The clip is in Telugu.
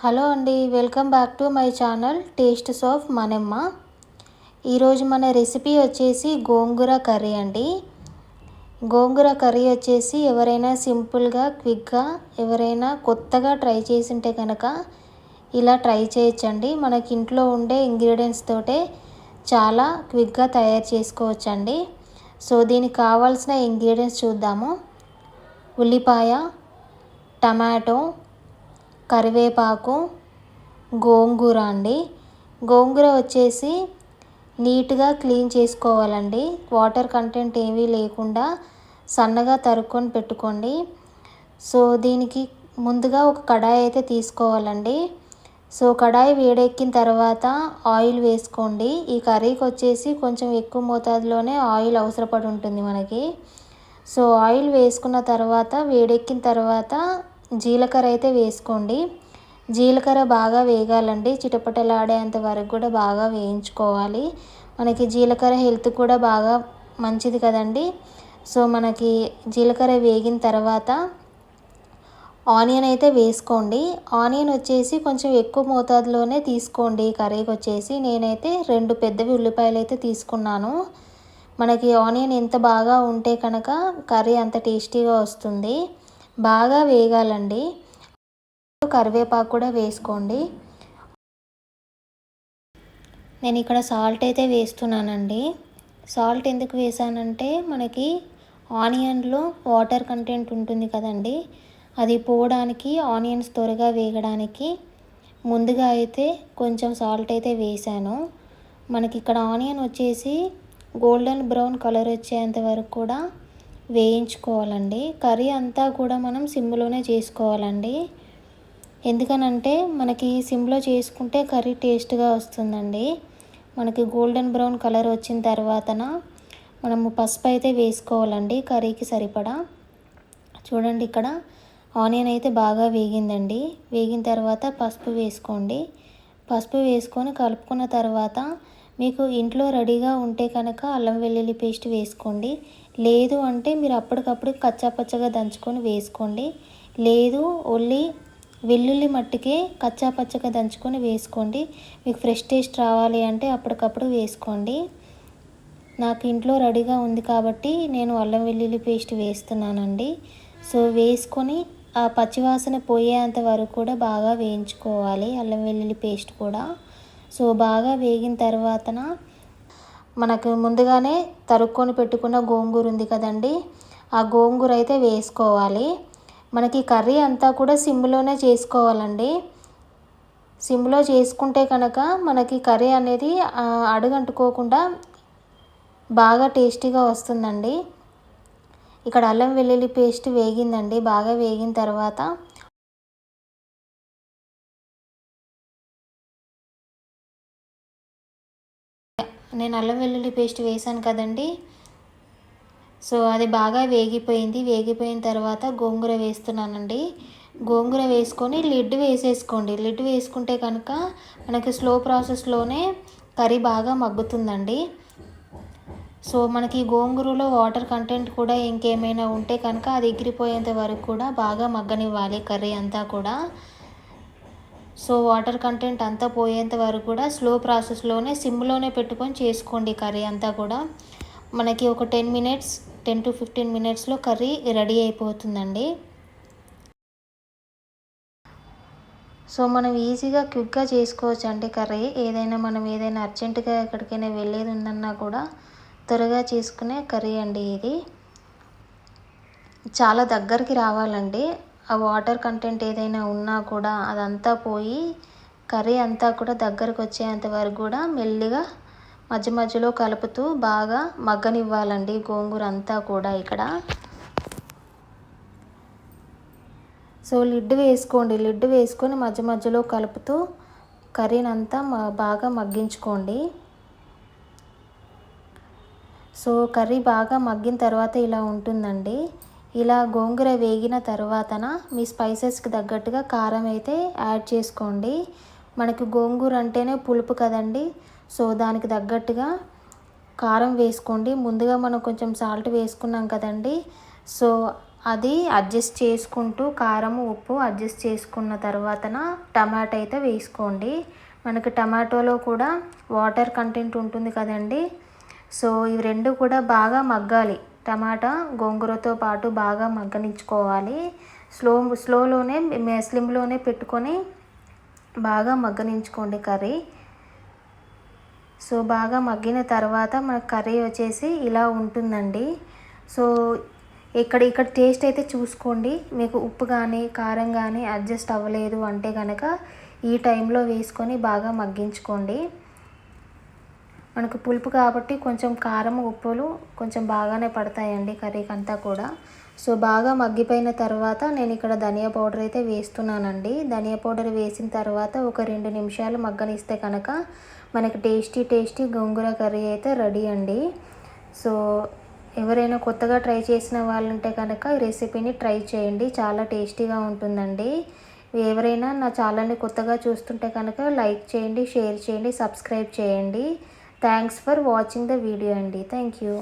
హలో అండి, welcome back to my channel tastes of మనమ్మ. ఈరోజు మన రెసిపీ వచ్చేసి గోంగూర కర్రీ అండి. గోంగూర కర్రీ వచ్చేసి ఎవరైనా సింపుల్గా క్విక్గా ఎవరైనా కొత్తగా ట్రై చేసింటే కనుక ఇలా ట్రై చేయొచ్చండి. మనకి ఇంట్లో ఉండే ఇంగ్రీడియంట్స్ తోటే చాలా క్విక్గా తయారు చేసుకోవచ్చండి. సో దీనికి కావాల్సిన ఇంగ్రీడియంట్స్ చూద్దాము. ఉల్లిపాయ, టమాటో, కరివేపాకు, గోంగూర అండి. గోంగూర వచ్చేసి నీట్గా క్లీన్ చేసుకోవాలండి. వాటర్ కంటెంట్ ఏమీ లేకుండా సన్నగా తరుక్కొని పెట్టుకోండి. సో దీనికి ముందుగా ఒక కడాయి అయితే తీసుకోవాలండి. సో కడాయి వేడెక్కిన తర్వాత ఆయిల్ వేసుకోండి. ఈ కర్రీకి వచ్చేసి కొంచెం ఎక్కువ మోతాదులోనే ఆయిల్ అవసరపడి ఉంటుంది మనకి. సో ఆయిల్ వేసుకున్న తర్వాత వేడెక్కిన తర్వాత జీలకర్ర అయితే వేసుకోండి. జీలకర్ర బాగా వేగాలండి. చిటపటలాడేంత వరకు కూడా బాగా వేయించుకోవాలి. మనకి జీలకర్ర హెల్త్ కూడా బాగా మంచిది కదండి. సో మనకి జీలకర్ర వేగిన తర్వాత ఆనియన్ అయితే వేసుకోండి. ఆనియన్ వచ్చేసి కొంచెం ఎక్కువ మోతాదులోనే తీసుకోండి. కర్రీకి వచ్చేసి నేనైతే 2 పెద్దవి ఉల్లిపాయలు అయితే తీసుకున్నాను. మనకి ఆనియన్ ఎంత బాగా ఉంటే కనుక కర్రీ అంత టేస్టీగా వస్తుంది. బాగా వేగాలండి. కరివేపాకు కూడా వేసుకోండి. నేను ఇక్కడ సాల్ట్ అయితే వేస్తున్నానండి. సాల్ట్ ఎందుకు వేసానంటే మనకి ఆనియన్లో వాటర్ కంటెంట్ ఉంటుంది కదండి, అది పోవడానికి, ఆనియన్స్ త్వరగా వేగడానికి ముందుగా అయితే కొంచెం సాల్ట్ అయితే వేసాను. మనకి ఇక్కడ ఆనియన్ వచ్చేసి గోల్డెన్ బ్రౌన్ కలర్ వచ్చేంత వరకు కూడా వేయించుకోవాలండి. కర్రీ అంతా కూడా మనం సిమ్లోనే చేసుకోవాలండి. ఎందుకనంటే మనకి సిమ్లో చేసుకుంటే కర్రీ టేస్ట్గా వస్తుందండి. మనకి గోల్డెన్ బ్రౌన్ కలర్ వచ్చిన తర్వాతన మనము పసుపు అయితే వేసుకోవాలండి కర్రీకి సరిపడా. చూడండి, ఇక్కడ ఆనియన్ అయితే బాగా వేగిందండి. వేగిన తర్వాత పసుపు వేసుకోండి. పసుపు వేసుకొని కలుపుకున్న తర్వాత మీకు ఇంట్లో రెడీగా ఉంటే కనుక అల్లం వెల్లుల్లి పేస్ట్ వేసుకోండి. లేదు అంటే మీరు అప్పటికప్పుడు కచ్చాపచ్చగా దంచుకొని వేసుకోండి. లేదు ఓన్లీ వెల్లుల్లి మట్టికే కచ్చాపచ్చగా దంచుకొని వేసుకోండి. మీకు ఫ్రెష్ టేస్ట్ రావాలి అంటే అప్పటికప్పుడు వేసుకోండి. నాకు ఇంట్లో రెడీగా ఉంది కాబట్టి నేను అల్లం వెల్లుల్లి పేస్ట్ వేస్తున్నానండి. సో వేసుకొని ఆ పచ్చివాసన పోయేంత వరకు కూడా బాగా వేయించుకోవాలి అల్లం వెల్లుల్లి పేస్ట్ కూడా. సో బాగా వేగిన తర్వాతన మనకు ముందుగానే తరుక్కొని పెట్టుకున్న గోంగూర ఉంది కదండి, ఆ గోంగూర అయితే వేసుకోవాలి. మనకి కర్రీ అంతా కూడా సిమ్లోనే చేసుకోవాలండి. సిమ్లో చేసుకుంటే కనుక మనకి కర్రీ అనేది అడుగంటుకోకుండా బాగా టేస్టీగా వస్తుందండి. ఇక్కడ అల్లం వెల్లుల్లి పేస్ట్ వేగిందండి. బాగా వేగిన తర్వాత నేను అల్లం వెల్లుల్లి పేస్ట్ వేసాను కదండి. సో అది బాగా వేగిపోయింది. వేగిపోయిన తర్వాత గోంగూర వేస్తున్నానండి. గోంగూర వేసుకొని లిడ్ వేసేసుకోండి. లిడ్ వేసుకుంటే కనుక మనకి స్లో ప్రాసెస్లోనే కర్రీ బాగా మగ్గుతుందండి. సో మనకి గోంగూరలో వాటర్ కంటెంట్ కూడా ఇంకేమైనా ఉంటే కనుక అది ఎగిరిపోయేంత వరకు కూడా బాగా మగ్గనివ్వాలి కర్రీ అంతా కూడా. సో వాటర్ కంటెంట్ అంతా పోయేంత వరకు కూడా స్లో ప్రాసెస్లోనే సిమ్లోనే పెట్టుకొని చేసుకోండి కర్రీ అంతా కూడా. మనకి ఒక 10 to 15 మినిట్స్లో కర్రీ రెడీ అయిపోతుందండి. సో మనం ఈజీగా క్విక్గా చేసుకోవచ్చు అండి కర్రీ. మనం ఏదైనా అర్జెంటుగా ఎక్కడికైనా వెళ్ళేది ఉందన్నా కూడా త్వరగా చేసుకునే కర్రీ అండి ఇది. చాలా దగ్గరికి రావాలండి. ఆ వాటర్ కంటెంట్ ఏదైనా ఉన్నా కూడా అదంతా పోయి కర్రీ అంతా కూడా దగ్గరకు వచ్చేంత వరకు కూడా మెల్లిగా మధ్య మధ్యలో కలుపుతూ బాగా మగ్గనివ్వాలండి గోంగూర అంతా కూడా ఇక్కడ. సో లిడ్ వేసుకోండి. లిడ్ వేసుకొని మధ్య మధ్యలో కలుపుతూ కర్రీని అంతా బాగా మగ్గించుకోండి. సో కర్రీ బాగా మగ్గిన తర్వాత ఇలా ఉంటుందండి. ఇలా గోంగూర వేగిన తర్వాతన మీ స్పైసెస్కి తగ్గట్టుగా కారం అయితే యాడ్ చేసుకోండి. మనకి గోంగూర అంటేనే పులుపు కదండి. సో దానికి తగ్గట్టుగా కారం వేసుకోండి. ముందుగా మనం కొంచెం సాల్ట్ వేసుకున్నాం కదండి. సో అది అడ్జస్ట్ చేసుకుంటూ కారం ఉప్పు అడ్జస్ట్ చేసుకున్న తర్వాతన టమాటా అయితే వేసుకోండి. మనకి టమాటోలో కూడా వాటర్ కంటెంట్ ఉంటుంది కదండి. సో ఇవి రెండు కూడా బాగా మగ్గాలి. టమాటా గోంగూరతో పాటు బాగా మగ్గనించుకోవాలి. స్లోలోనే స్లిమ్లోనే పెట్టుకొని బాగా మగ్గనించుకోండి కర్రీ. సో బాగా మగ్గిన తర్వాత మన కర్రీ వచ్చేసి ఇలా ఉంటుందండి. సో ఇక్కడ టేస్ట్ అయితే చూసుకోండి. మీకు ఉప్పు కానీ కారం కానీ అడ్జస్ట్ అవ్వలేదు అంటే కనుక ఈ టైంలో వేసుకొని బాగా మగ్గించుకోండి. మనకు పులుపు కాబట్టి కొంచెం కారం ఉప్పులు కొంచెం బాగానే పడతాయండి కర్రీకి అంతా కూడా. సో బాగా మగ్గిపోయిన తర్వాత నేను ఇక్కడ ధనియా పౌడర్ అయితే వేస్తున్నానండి. ధనియా పౌడర్ వేసిన తర్వాత ఒక 2 నిమిషాలు మగ్గనిస్తే కనుక మనకి టేస్టీ గోంగూర కర్రీ అయితే రెడీ అండి. సో ఎవరైనా కొత్తగా ట్రై చేసిన వాళ్ళు ఉంటే కనుక ఈ రెసిపీని ట్రై చేయండి. చాలా టేస్టీగా ఉంటుందండి. ఎవరైనా నా ఛానల్ని కొత్తగా చూస్తుంటే కనుక లైక్ చేయండి, షేర్ చేయండి, సబ్స్క్రైబ్ చేయండి. Thanks for watching the video అండి. Thank you.